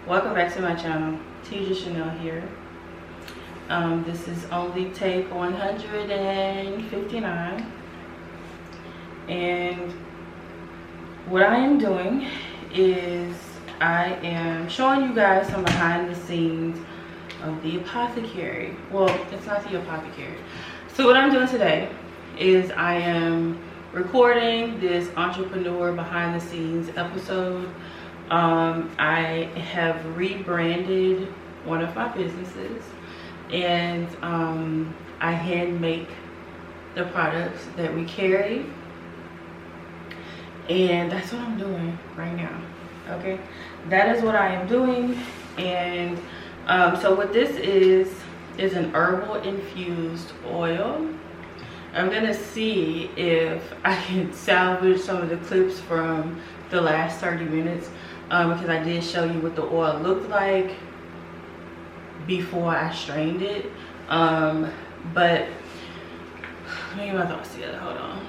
Welcome back to my channel. Tedra Chanel here. This is only take 159, and what I am doing is I am showing you guys some behind the scenes of the apothecary. Well, it's not the apothecary. So what I'm doing today is I am recording this entrepreneur behind the scenes episode. I have rebranded one of my businesses, and I hand make the products that we carry, and that's what I'm doing right now. Okay, that is what I am doing. And so what this is an herbal infused oil. I'm gonna see if I can salvage some of the clips from the last 30 minutes because I did show you what the oil looked like before I strained it. But let me get my thoughts together, hold on.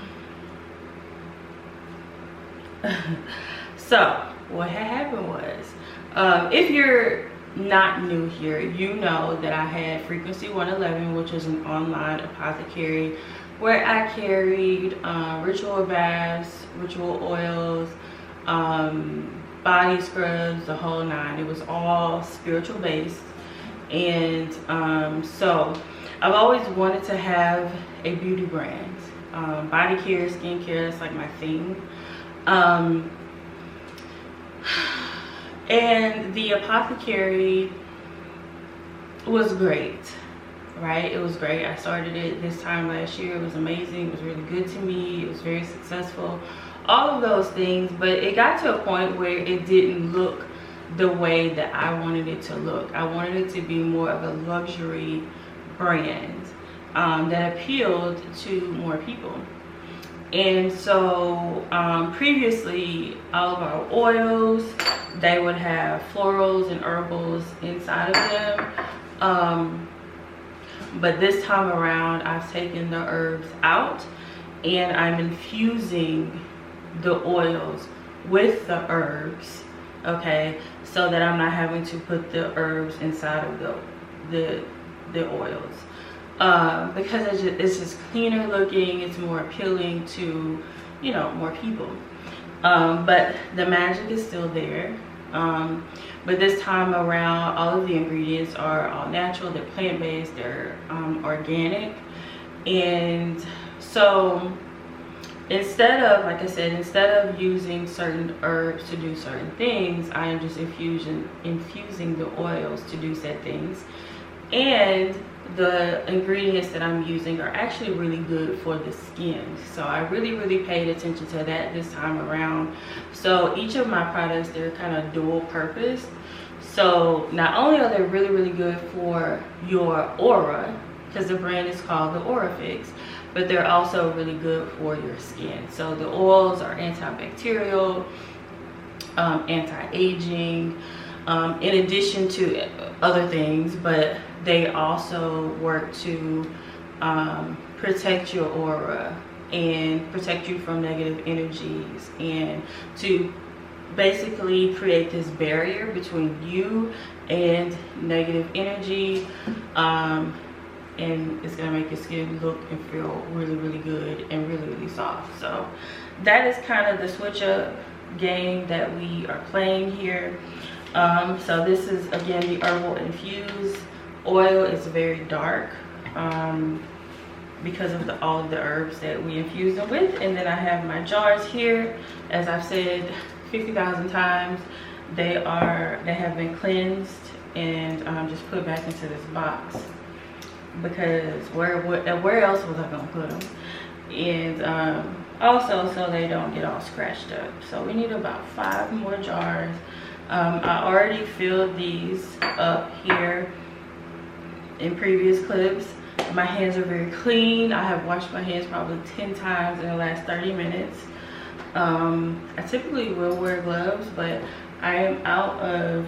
So what had happened was, if you're not new here, you know that I had Frequency 111, which is an online apothecary where I carried ritual baths, ritual oils, body scrubs, the whole nine. It was all spiritual based. And so I've always wanted to have a beauty brand, body care, skincare, that's like my thing. And the apothecary was great, right? It was great. I started it this time last year. It was amazing. It was really good to me. It was very successful, all of those things. But it got to a point where it didn't look the way that I wanted it to look. I wanted it to be more of a luxury brand that appealed to more people. And so previously, all of our oils, they would have florals and herbals inside of them. But this time around, I've taken the herbs out and I'm infusing the oils with the herbs, okay, so that I'm not having to put the herbs inside of the oils. Because it's just cleaner looking, it's more appealing to, you know, more people. But the magic is still there. But this time around, all of the ingredients are all natural, they're plant-based, they're organic. And so instead of, like I said, instead of using certain herbs to do certain things, I am just infusing the oils to do said things. And the ingredients that I'm using are actually really good for the skin. So I really paid attention to that this time around. So each of my products, they're kind of dual purpose. So not only are they really good for your aura, because the brand is called the Aura Fix, but they're also really good for your skin. So the oils are antibacterial, anti-aging, in addition to other things, but they also work to protect your aura and protect you from negative energies, and to basically create this barrier between you and negative energy. And it's gonna make your skin look and feel really good and really soft. So that is kind of the switch up game that we are playing here. So this is, again, the herbal infused oil. Is very dark because of all of the herbs that we infuse them with. And then I have my jars here. As I've said 50,000 times, they have been cleansed and just put back into this box, because where else was I gonna put them? And also so they don't get all scratched up. So we need about 5 more jars. I already filled these up here in previous clips. My hands are very clean. I have washed my hands probably 10 times in the last 30 minutes. I typically will wear gloves, but I am out of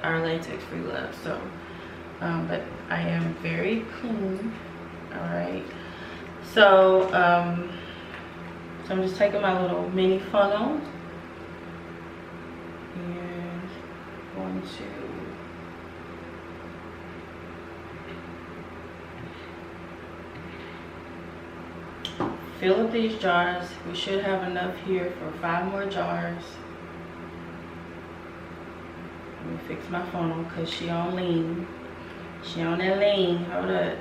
our latex free gloves. So but I am very clean. All right, so So I'm just taking my little mini funnel and going to fill up these jars. We should have enough here for 5 more jars. Let me fix my funnel because she on lean. She on that lean. Hold up.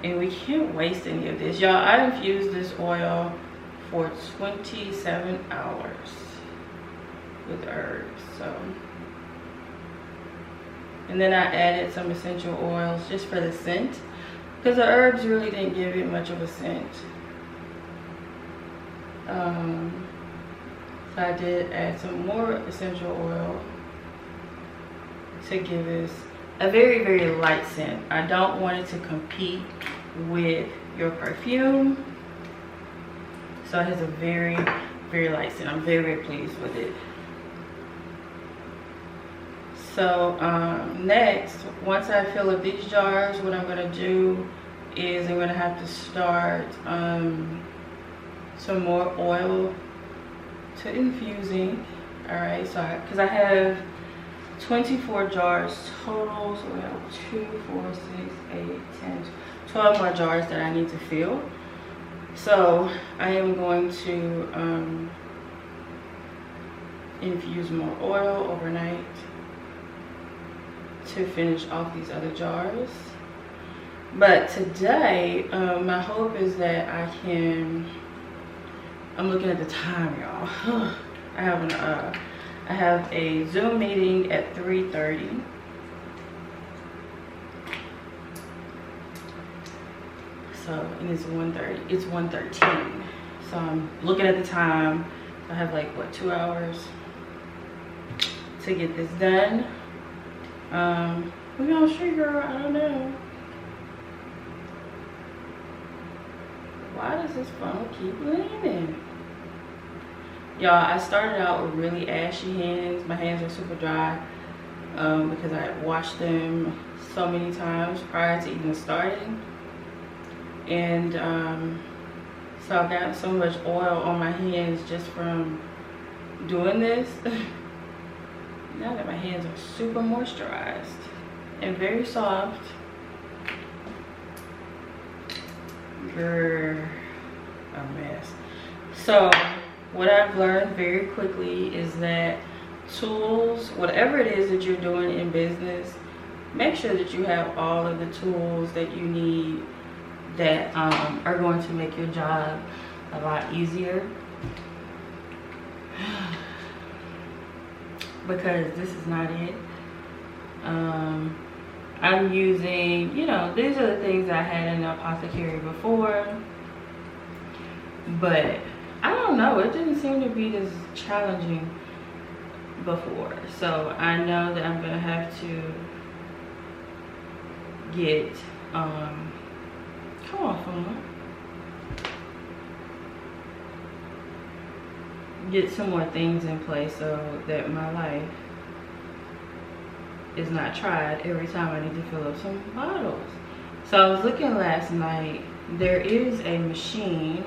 And we can't waste any of this. Y'all, I infused this oil for 27 hours with herbs. So, and then I added some essential oils just for the scent, because the herbs really didn't give it much of a scent. So I did add some more essential oil to give us a very, very light scent. I don't want it to compete with your perfume. So it has a very, very light scent. I'm very, very pleased with it. So next, once I fill up these jars, what I'm gonna do is I'm gonna have to start some more oil to infusing. All right, so because I have 24 jars total, so we have 2, 4, 6, 8, 10, 12 more jars that I need to fill. So I am going to infuse more oil overnight to finish off these other jars. But today, my hope is that I can, I'm looking at the time, y'all. I have a Zoom meeting at 3:30. So, and it's 1:30. It's 1:13. So I'm looking at the time. I have like, what, 2 hours to get this done. We're gonna see, girl. I don't know. Why does this funnel keep leaning? Y'all, I started out with really ashy hands. My hands are super dry because I washed them so many times prior to even starting. And so I've gotten so much oil on my hands just from doing this. Now that my hands are super moisturized and very soft. Grr, a mess. So what I've learned very quickly is that tools, whatever it is that you're doing in business, make sure that you have all of the tools that you need that are going to make your job a lot easier. Because this is not it. I'm using, you know, these are the things I had in the apothecary before, but I don't know, it didn't seem to be this challenging before. So I know that I'm gonna have to get come on, phone. Get some more things in place so that my life is not tried every time I need to fill up some bottles. So I was looking last night, there is a machine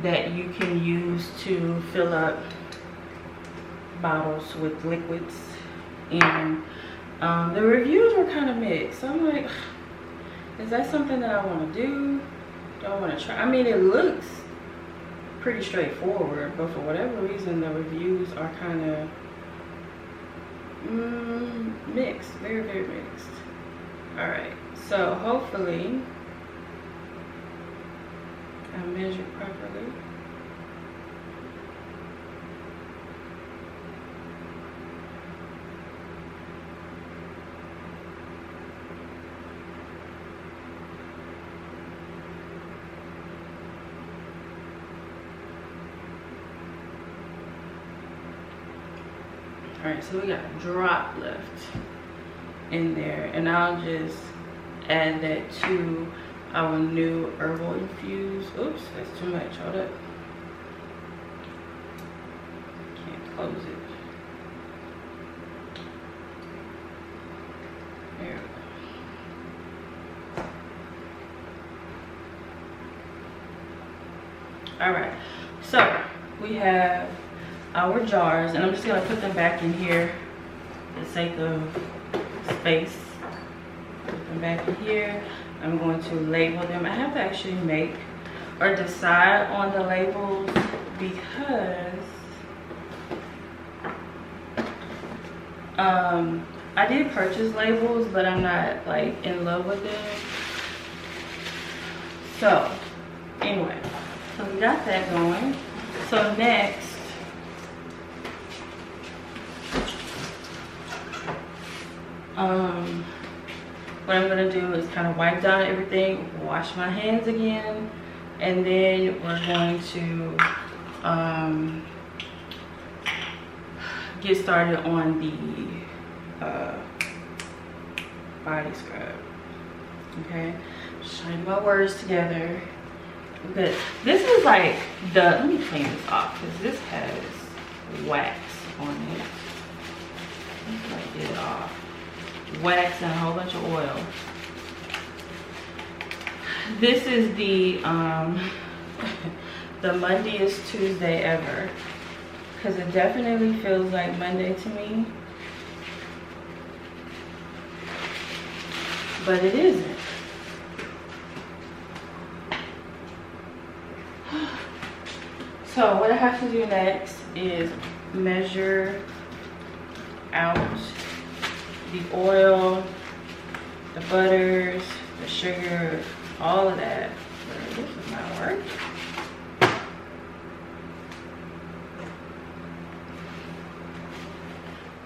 that you can use to fill up bottles with liquids, and the reviews were kind of mixed. So I'm like, is that something that I want to do? Do I want to try? I mean, it looks pretty straightforward, but for whatever reason the reviews are kind of mixed, very, very mixed. All right, so hopefully I measured properly. All right, so we got a drop left in there, and I'll just add that to our new herbal infused. Oops, that's too much. Hold up. Can't close it. There we go. All right, So we have our jars, and I'm just gonna put them back in here for the sake of space. Put them back in here. I'm going to label them. I have to actually make or decide on the labels because I did purchase labels, but I'm not like in love with them. So anyway, so we got that going. So next, what I'm gonna do is kind of wipe down everything, wash my hands again, and then we're going to get started on the body scrub. Okay, just trying to get my words together. Good. This is like the, let me clean this off because this has wax on it. Let's like get it off. Wax and a whole bunch of oil. This is the the Mondayest Tuesday ever, because it definitely feels like Monday to me, but it isn't. So what I have to do next is measure out the oil, the butters, the sugar, all of that. This is not working.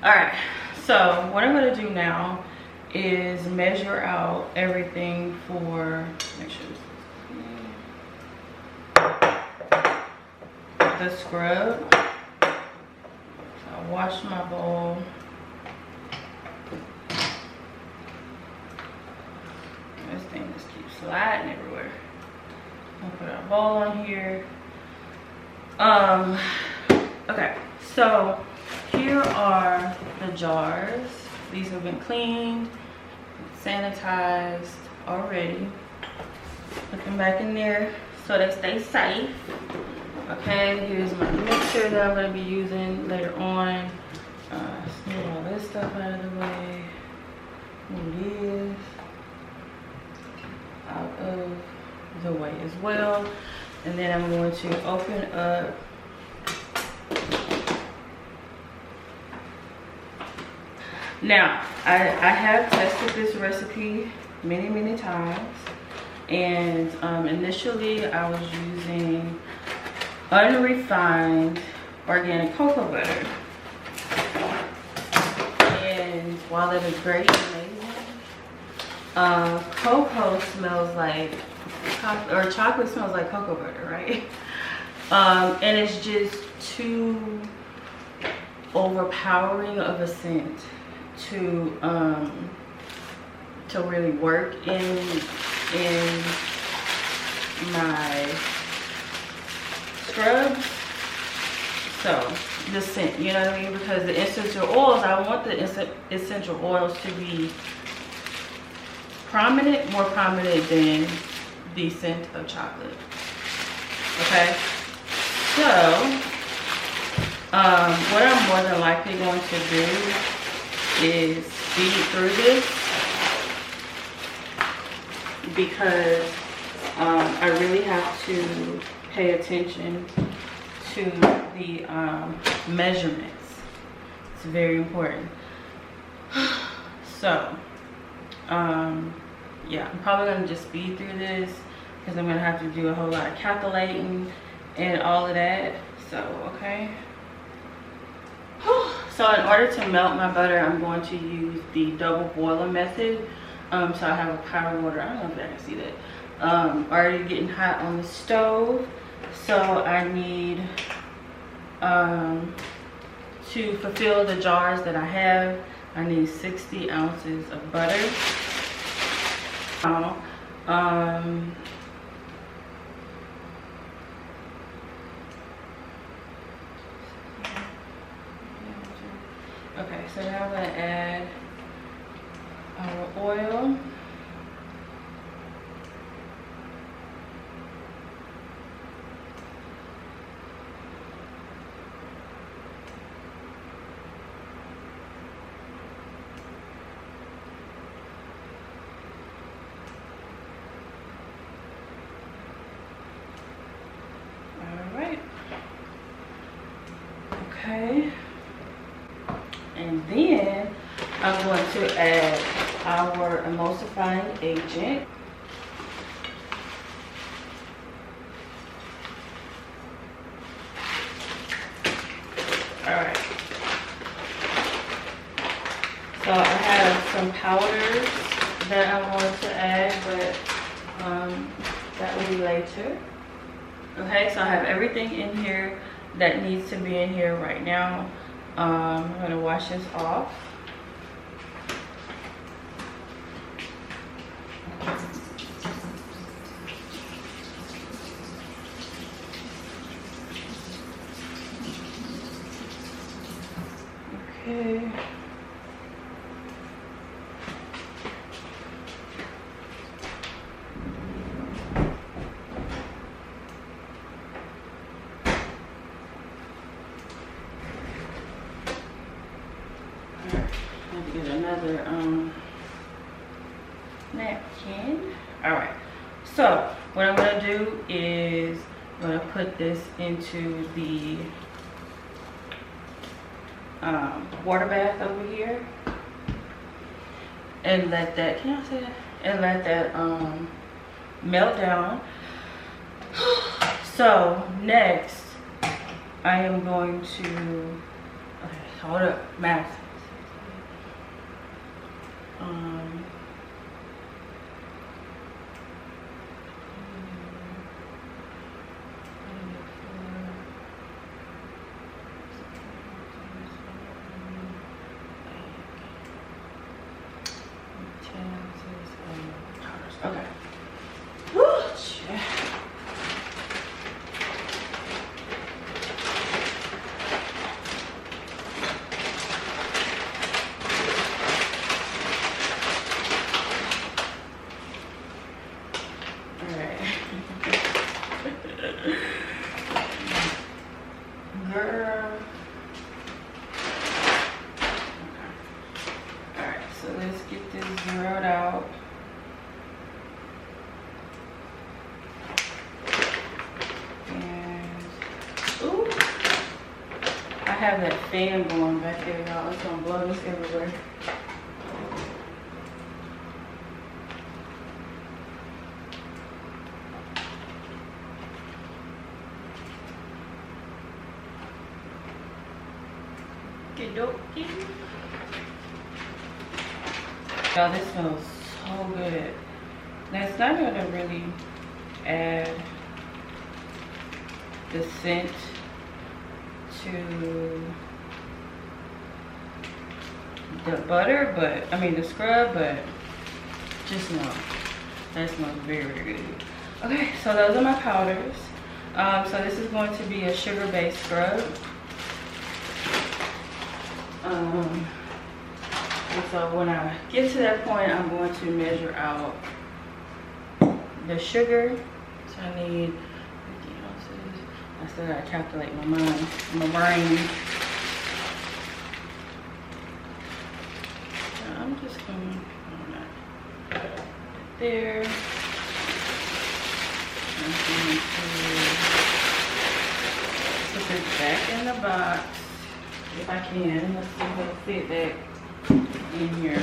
All right, so what I'm gonna do now is measure out everything for, make sure the scrub. So I'll wash my bowl. This thing just keeps sliding everywhere. I'll put our bowl on here. Okay, so here are the jars. These have been cleaned, sanitized already. Put them back in there so they stay safe. Okay, here's my mixer that I'm going to be using later on. Move all this stuff out of the way. Move this out of the way as well. And then I'm going to open up now. I have tested this recipe many times, and initially I was using unrefined organic cocoa butter, and while it is great and amazing, cocoa smells like chocolate smells like cocoa butter, right? And it's just too overpowering of a scent to really work in my scrubs. So the scent, you know what I mean? Because the essential oils, I want the essential oils to be prominent, more prominent than the scent of chocolate. Okay, so what I'm more than likely going to do is speed through this, because I really have to pay attention to the measurements. It's very important. So yeah, I'm probably gonna just speed through this because I'm gonna have to do a whole lot of calculating and all of that. So okay. So in order to melt my butter, I'm going to use the double boiler method. So I have a pot of water, I don't know if I can see that, already getting hot on the stove. So I need to fulfill the jars that I have, I need 60 ounces of butter. Okay, so now I'm going to add our oil. Okay, and then I'm going to add our emulsifying agent. All right, so I have some powders that I'm going to add, but that will be later. Okay, so I have everything in here that needs to be in here right now. I'm going to wash this off. Okay. Get another napkin. All right, so what I'm gonna do is I'm gonna put this into the water bath over here and let that, can I say that? And let that melt down. So next I am going to, okay, hold up, math. Okay. Woo, shit. Girl. Okay. Alright, so let's get this zeroed out. And ooh, I have that fan going back there, y'all. It's gonna blow this everywhere. Y'all, this smells so good. Now it's not gonna really add the scent to the butter, but I mean the scrub, but just know that smells very, very good. Okay, so those are my powders. So this is going to be a sugar-based scrub. And so when I get to that point, I'm going to measure out the sugar. So I need 50 ounces. I still gotta calculate my mind, my brain. So I'm just going there. I'm going to put it back in the box if I can. Let's see if it'll fit back in here.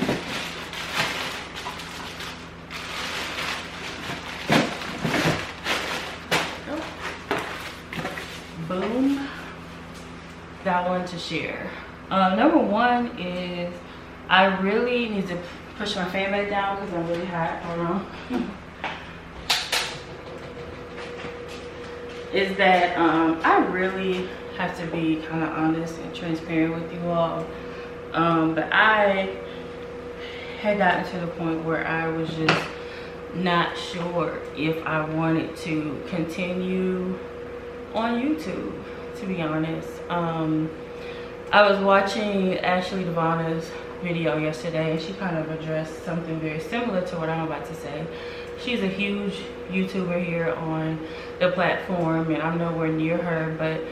Oh. Boom. Got one to share. Number one is I really need to push my fan back down because I'm really hot. Hold on. Is that I really have to be kind of honest and transparent with you all. But I had gotten to the point where I was just not sure if I wanted to continue on YouTube, to be honest. I was watching Ashley Devana's video yesterday, and she kind of addressed something very similar to what I'm about to say. She's a huge YouTuber here on the platform, and I'm nowhere near her, but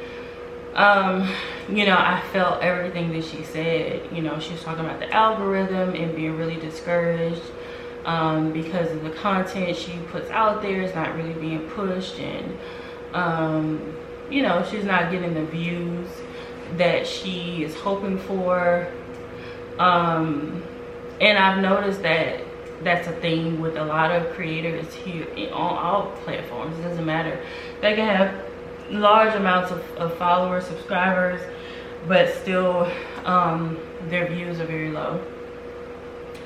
you know, I felt everything that she said. You know, she was talking about the algorithm and being really discouraged because of the content she puts out there is not really being pushed, and you know, she's not getting the views that she is hoping for. And I've noticed that that's a thing with a lot of creators here on all platforms. It doesn't matter. They can have large amounts of followers, subscribers, but still their views are very low.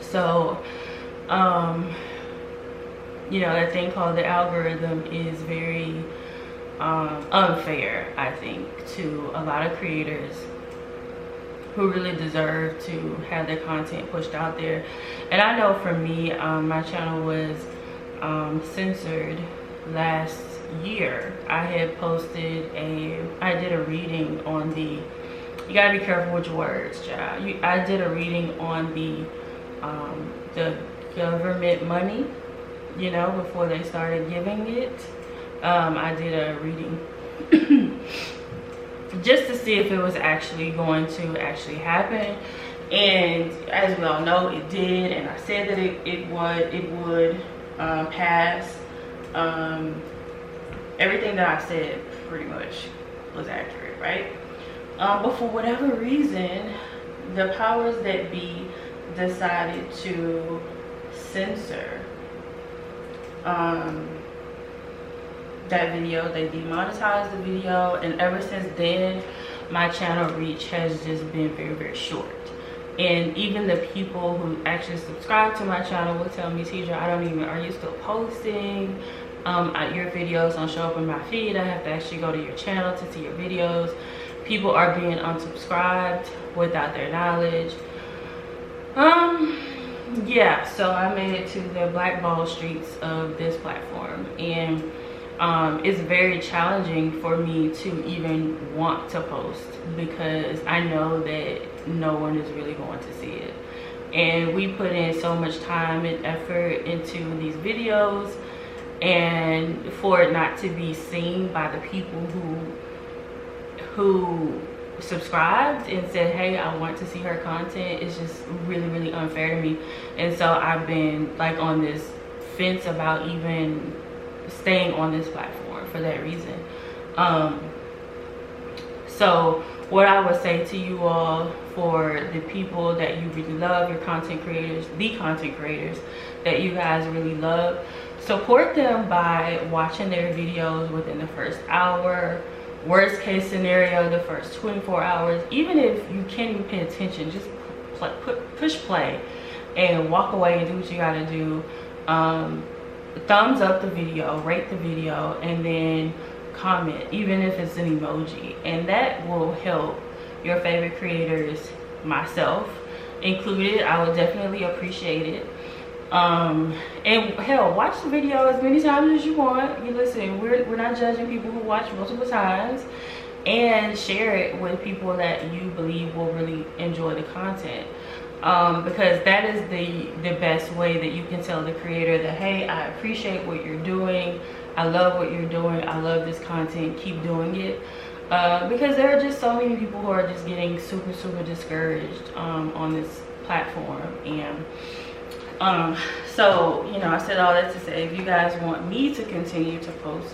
So you know, that thing called the algorithm is very unfair, I think, to a lot of creators who really deserve to have their content pushed out there. And I know for me, my channel was censored last year. I had posted I did a reading on the, you gotta be careful with your words, child. I did a reading on the government money, you know, before they started giving it. I did a reading just to see if it was actually going to actually happen, and as we all know, it did. And I said that it would pass. Everything that I said pretty much was accurate, right? But for whatever reason, the powers that be decided to censor that video. They demonetized the video, and ever since then my channel reach has just been very, very short. And even the people who actually subscribe to my channel will tell me, Tedra, are you still posting? Your videos don't show up in my feed. I have to actually go to your channel to see your videos. People are being unsubscribed without their knowledge. Yeah, so I made it to the blackball streets of this platform, and it's very challenging for me to even want to post, because I know that no one is really going to see it. And we put in so much time and effort into these videos, and for it not to be seen by the people who subscribed and said, hey, I want to see her content, is just really, really unfair to me. And so I've been like on this fence about even staying on this platform for that reason. So what I would say to you all, for the people that you really love, your content creators, the content creators that you guys really love, support them by watching their videos within the first hour. Worst case scenario, the first 24 hours. Even if you can't even pay attention, just push play and walk away and do what you gotta do. Thumbs up the video, rate the video, and then comment, even if it's an emoji, and that will help your favorite creators, myself included. I would definitely appreciate it. And hell, watch the video as many times as you want. You listen, we're not judging people who watch multiple times, and share it with people that you believe will really enjoy the content. Because that is the best way that you can tell the creator that, hey, I appreciate what you're doing, I love what you're doing, I love this content, keep doing it. Because there are just so many people who are just getting super, super discouraged on this platform. And so, you know, I said all that to say, if you guys want me to continue to post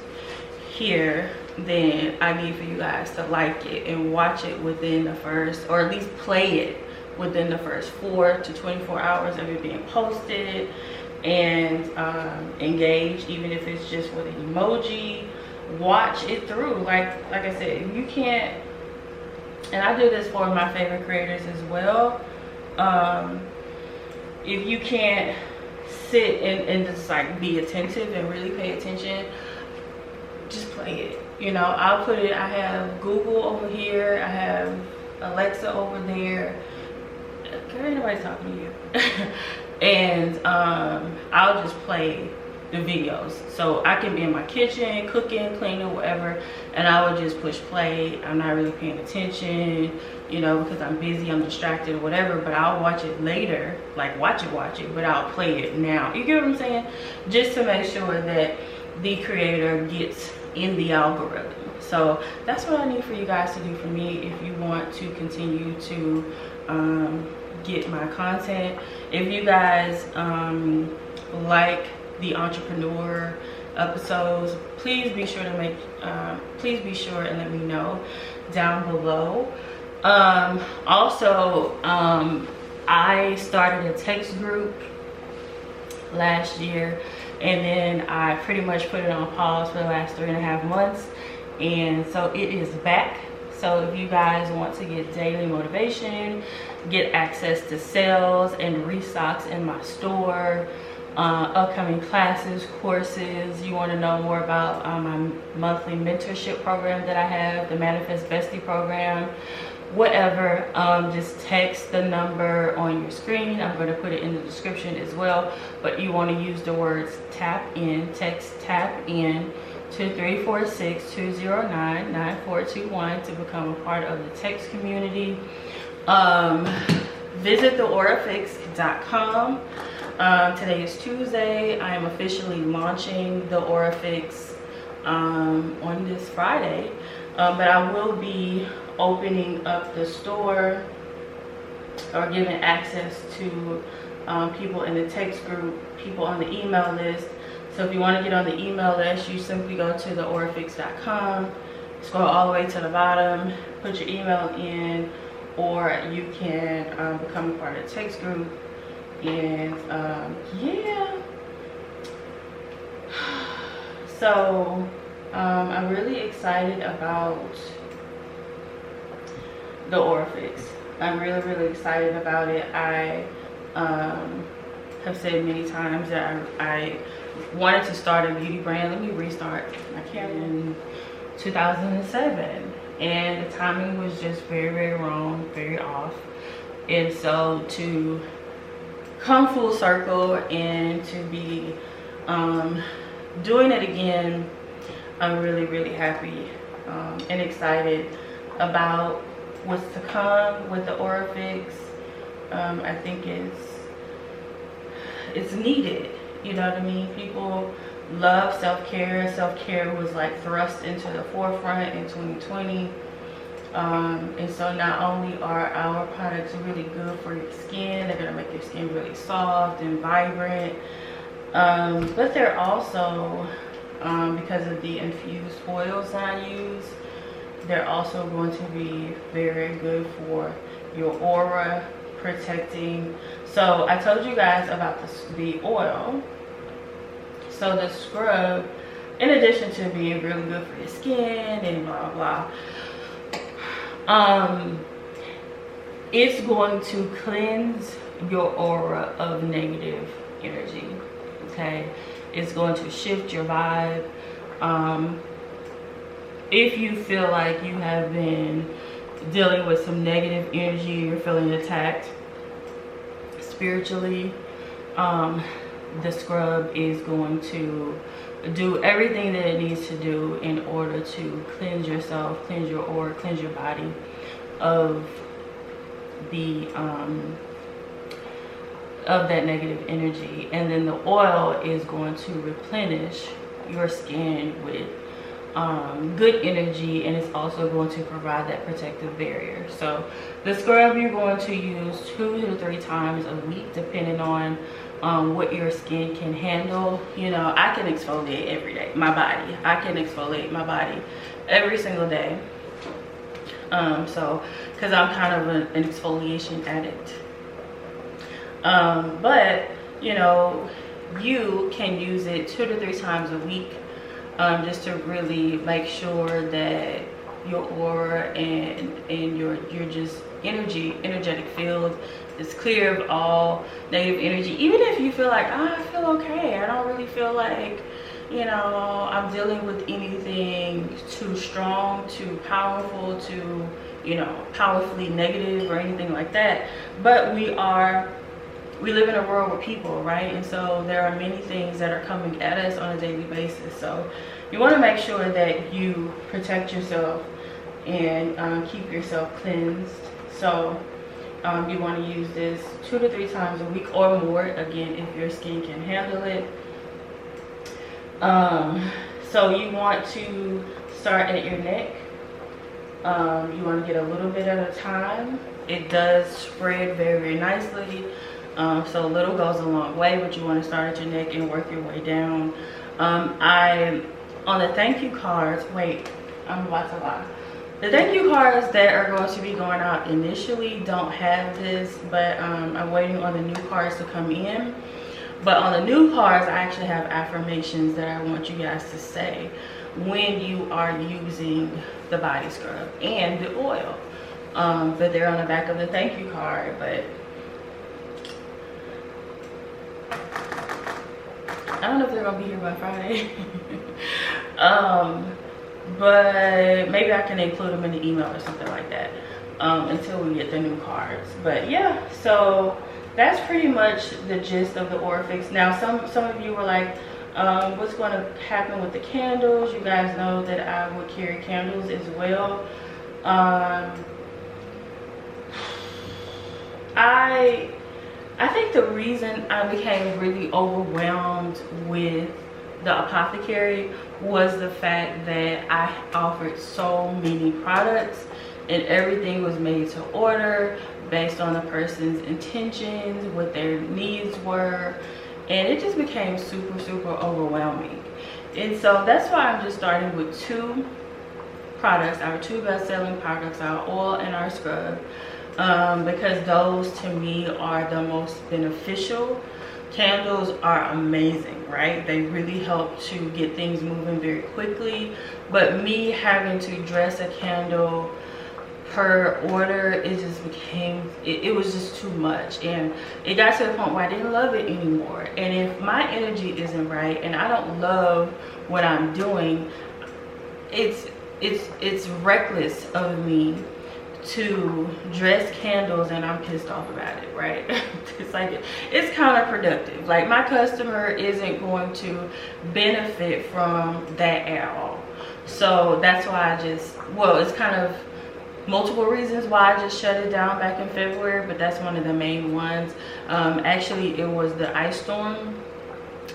here, then I need for you guys to like it and watch it within the first, or at least play it within the first 4 to 24 hours of it being posted, and engage, even if it's just with an emoji. Watch it through. Like I said, if you can't, and I do this for my favorite creators as well, if you can't sit and just like be attentive and really pay attention, just play it. You know, I'll put it, I have Google over here, I have Alexa over there. Girl, ain't nobody talking to you. And I'll just play the videos, so I can be in my kitchen cooking, cleaning, whatever, and I would just push play. I'm not really paying attention, you know, because I'm busy, I'm distracted or whatever, but I'll watch it later, like watch it, but I'll play it now. You get what I'm saying? Just to make sure that the creator gets in the algorithm. So that's what I need for you guys to do for me if you want to continue to get my content. If you guys like the entrepreneur episodes, please be sure to please be sure and let me know down below. Also, I started a text group last year, and then I pretty much put it on pause for the last 3.5 months, and so it is back. So if you guys want to get daily motivation, get access to sales and restocks in my store, upcoming classes, courses, you want to know more about my monthly mentorship program that I have, the Manifest Bestie program, whatever, just text the number on your screen. I'm going to put it in the description as well, but you want to use the words tap in, text tap in to 346-209-9421 to become a part of the text community. Visit theaurafix.com. Today is Tuesday. I am officially launching the Aurafix on this Friday, but I will be opening up the store or giving access to people in the text group, people on the email list. So if you want to get on the email list, you simply go to theaurafix.com, scroll all the way to the bottom, put your email in, or you can become a part of the text group. And yeah, so I'm really excited about the Aurafix. I'm really excited about it. I have said many times that I wanted to start a beauty brand. Let me restart my camera. In 2007, and the timing was just very wrong, very off. And so to come full circle and to be doing it again, I'm really happy and excited about what's to come with the Aurafix. I think it's needed, you know what I mean? People love self-care. Self-care was like thrust into the forefront in 2020. And so not only are our products really good for your skin, they're gonna make your skin really soft and vibrant, but they're also, because of the infused oils that I use, they're also going to be very good for your aura, protecting. So I told you guys about the oil. So the scrub, in addition to being really good for your skin and blah blah, it's going to cleanse your aura of negative energy. Okay, it's going to shift your vibe. If you feel like you have been dealing with some negative energy, you're feeling attacked spiritually, the scrub is going to do everything that it needs to do in order to cleanse yourself, cleanse your aura, cleanse your body of the of that negative energy. And then the oil is going to replenish your skin with good energy, and it's also going to provide that protective barrier. So the scrub you're going to use 2 to 3 times a week, depending on what your skin can handle. You know, I can exfoliate every day. I can exfoliate my body every single day. So because I'm kind of an exfoliation addict. But you know, you can use it 2 to 3 times a week, just to really make sure that your aura and your just energetic field is clear of all negative energy. Even if you feel like, I feel okay, I don't really feel like, you know, I'm dealing with anything too strong, too powerful, too, you know, powerfully negative or anything like that. But we live in a world with people, right? And so there are many things that are coming at us on a daily basis. So you want to make sure that you protect yourself and keep yourself cleansed. So you want to use this 2 to 3 times a week or more, again, if your skin can handle it. So you want to start at your neck. You want to get a little bit at a time. It does spread very nicely. So a little goes a long way, but you want to start at your neck and work your way down. On the thank you cards, wait, I'm about to lie. The thank you cards that are going to be going out initially don't have this, but I'm waiting on the new cards to come in. But on the new cards, I actually have affirmations that I want you guys to say when you are using the body scrub and the oil. But they're on the back of the thank you card. But I don't know if they're gonna be here by Friday. But maybe I can include them in the email or something like that until we get the new cards. But yeah, so that's pretty much the gist of the Orifix. Now some of you were like, what's going to happen with the candles? You guys know that I would carry candles as well. I think the reason I became really overwhelmed with the apothecary was the fact that I offered so many products and everything was made to order based on the person's intentions, what their needs were, and it just became super overwhelming. And so that's why I'm just starting with 2 products, our 2 best-selling products, our oil and our scrub, because those to me are the most beneficial. Candles are amazing, right? They really help to get things moving very quickly, but me having to dress a candle per order, it just became, it was just too much, and it got to the point where I didn't love it anymore. And if my energy isn't right and I don't love what I'm doing, it's reckless of me to dress candles and I'm pissed off about it, right? It's like, it's counterproductive. Like, my customer isn't going to benefit from that at all. So that's why I just, well, it's kind of multiple reasons why I just shut it down back in February, but that's one of the main ones. Actually, it was the ice storm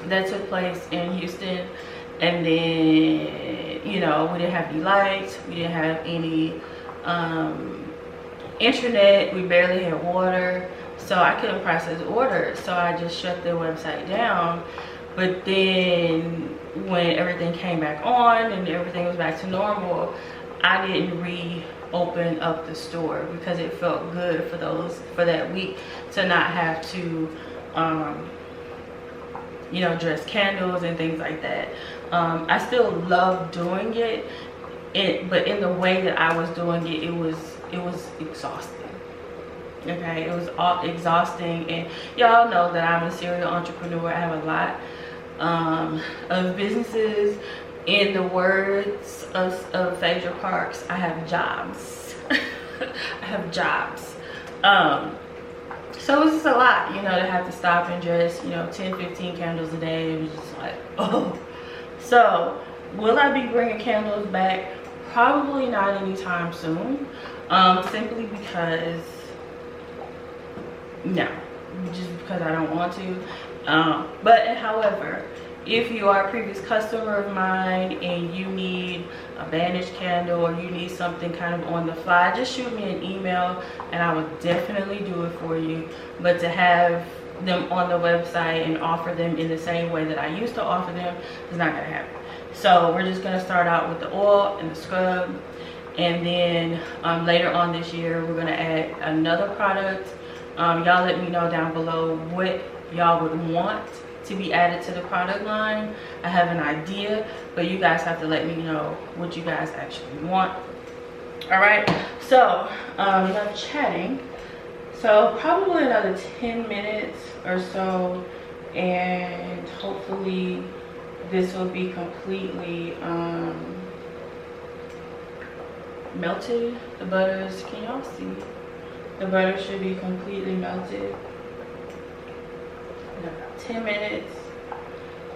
that took place in Houston, and then, you know, we didn't have any lights, we didn't have any internet, we barely had water, so I couldn't process orders, so I just shut the website down. But then when everything came back on and everything was back to normal, I didn't reopen up the store because it felt good for that week to not have to you know, dress candles and things like that. I still love doing it, but in the way that I was doing it, it was exhausting. Okay, it was all exhausting, and y'all know that I'm a serial entrepreneur. I have a lot of businesses. In the words of Phaedra Parks, I have jobs. I have jobs. So it was just a lot, you know, to have to stop and dress, you know, 10-15 candles a day. It was just like, oh. So will I be bringing candles back? Probably not anytime soon, simply because just because I don't want to. But however, if you are a previous customer of mine and you need a bandage candle or you need something kind of on the fly, just shoot me an email and I will definitely do it for you. But to have them on the website and offer them in the same way that I used to offer them is not going to happen. So we're just going to start out with the oil and the scrub, and then later on this year we're going to add another product. Y'all let me know down below what y'all would want to be added to the product line. I have an idea, but you guys have to let me know what you guys actually want. All right, so enough chatting. So probably another 10 minutes or so, and hopefully this will be completely melted. The butters, can y'all see? The butter should be completely melted in about 10 minutes,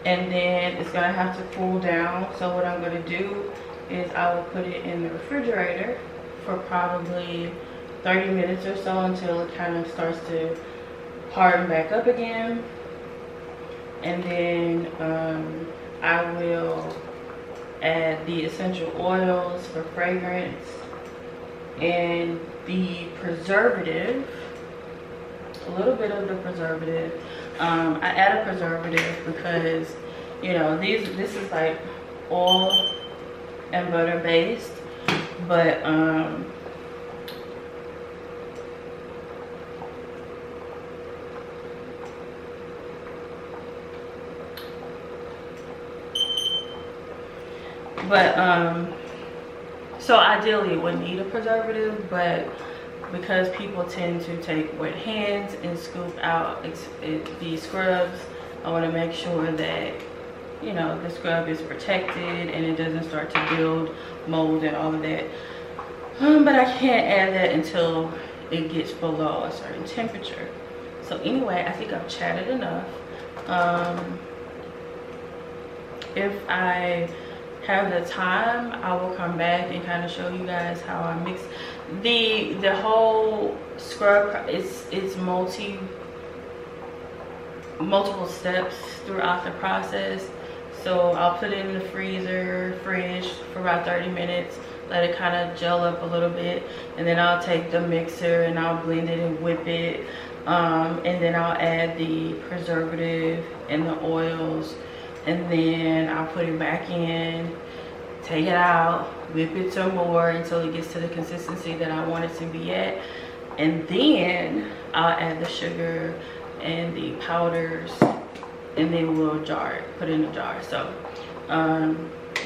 and then it's gonna have to cool down. So what I'm gonna do is I will put it in the refrigerator for probably 30 minutes or so until it kind of starts to harden back up again. And then I will add the essential oils for fragrance and the preservative, a little bit of the preservative. I add a preservative because, you know, this is like oil and butter based, But so ideally it would need a preservative, but because people tend to take wet hands and scoop out these scrubs, I want to make sure that, you know, the scrub is protected and it doesn't start to build mold and all of that. But I can't add that until it gets below a certain temperature. So anyway, I think I've chatted enough. If I have the time, I will come back and kind of show you guys how I mix the whole scrub. It's multiple steps throughout the process. So I'll put it in the fridge for about 30 minutes, let it kind of gel up a little bit, and then I'll take the mixer and I'll blend it and whip it, and then I'll add the preservative and the oils, and then I'll put it back in, take it out, whip it some more until it gets to the consistency that I want it to be at, and then I'll add the sugar and the powders, and then we'll jar it, put it in a jar. So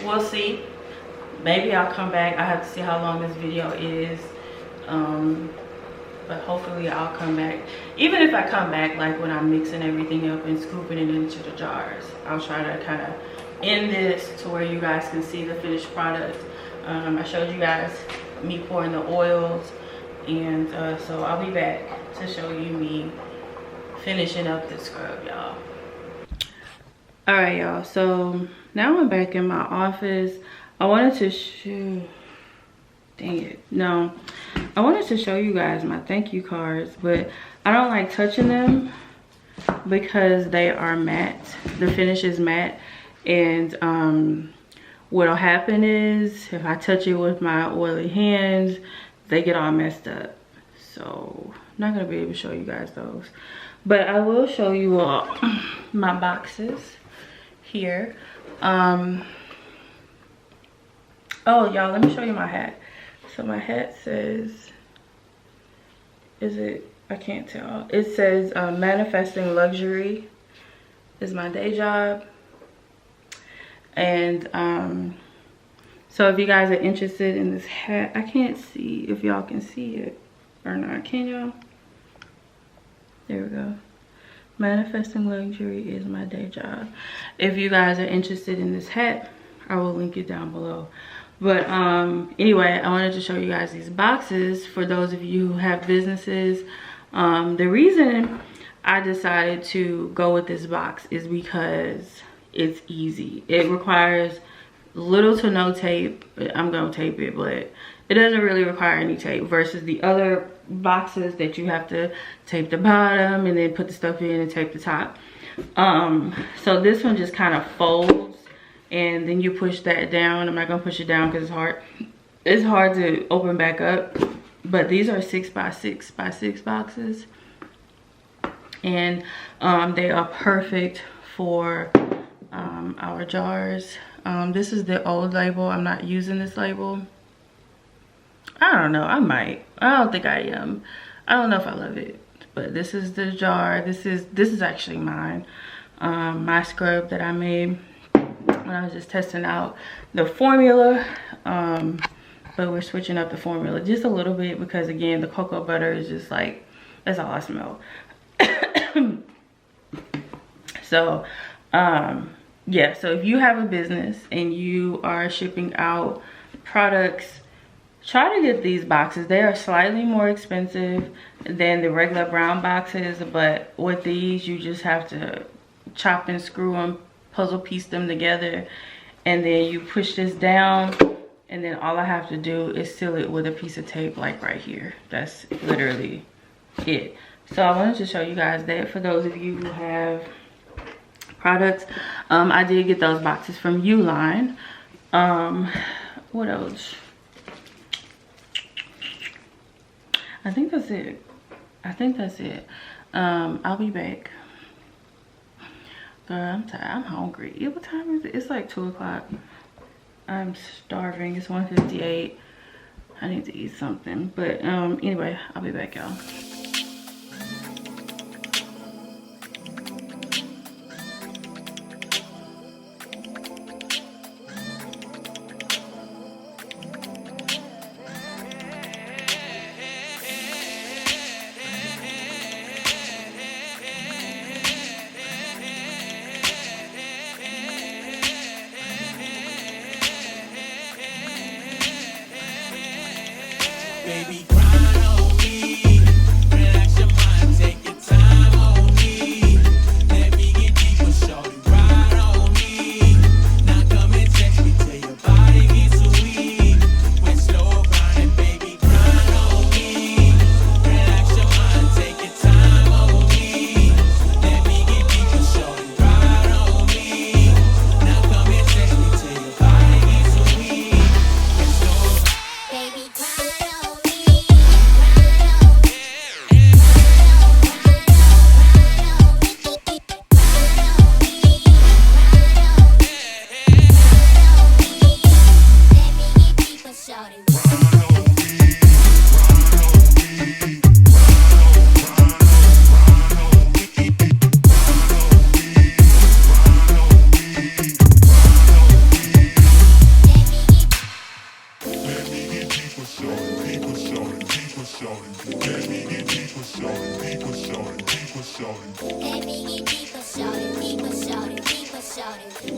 we'll see. Maybe I'll come back. I have to see how long this video is, but hopefully I'll come back. Even if I come back like when I'm mixing everything up and scooping it into the jars, I'll try to kind of end this to where you guys can see the finished product. I showed you guys me pouring the oils, and so I'll be back to show you me finishing up the scrub, y'all. All right, y'all, so now I'm back in my office. I wanted to I wanted to show you guys my thank you cards, but I don't like touching them because they are matte. The finish is matte, and what'll happen is if I touch it with my oily hands, they get all messed up. So I'm not gonna be able to show you guys those, but I will show you all my boxes here. Oh, y'all, let me show you my hat. So my hat says, I can't tell. It says manifesting luxury is my day job. And so if you guys are interested in this hat, I can't see if y'all can see it or not. Can y'all? There we go. Manifesting luxury is my day job. If you guys are interested in this hat, I will link it down below. But anyway, I wanted to show you guys these boxes for those of you who have businesses. The reason I decided to go with this box is because it's easy. It requires little to no tape. I'm gonna tape it, but it doesn't really require any tape versus the other boxes that you have to tape the bottom and then put the stuff in and tape the top. So this one just kind of folds, and then you push that down. I'm not gonna push it down because it's hard to open back up, but these are 6x6x6 boxes, and they are perfect for our jars. This is the old label. I'm not using this label. I don't know, I might. I don't think I am. I don't know if I love it, but this is the jar. This is actually mine. My scrub that I made when I was just testing out the formula, but we're switching up the formula just a little bit because, again, the cocoa butter is just like, that's all I smell. So yeah, so if you have a business and you are shipping out products, try to get these boxes. They are slightly more expensive than the regular brown boxes, but with these you just have to chop and screw them, puzzle piece them together, and then you push this down, and then all I have to do is seal it with a piece of tape like right here. That's literally it. So I wanted to show you guys that for those of you who have products. I did get those boxes from Uline. What else? I think that's it. I'll be back. Girl, I'm tired. I'm hungry. Yeah, what time is it? It's like 2 o'clock. I'm starving. It's 1:58. I need to eat something. But anyway, I'll be back, y'all. Baby, grind on me. Relax your mind, take your time on me. Let me get deeper, shorty, ride on me. Now come and text me till your body gets so weak. When slow grinding, baby, grind on me. Relax your mind, take your time on me. Let me get deeper, shorty, ride on me. Now come and text me till your body gets so weak. When slow, baby, grind on me. Let me get deeper, shorty, deeper, shorty, deeper, shorty.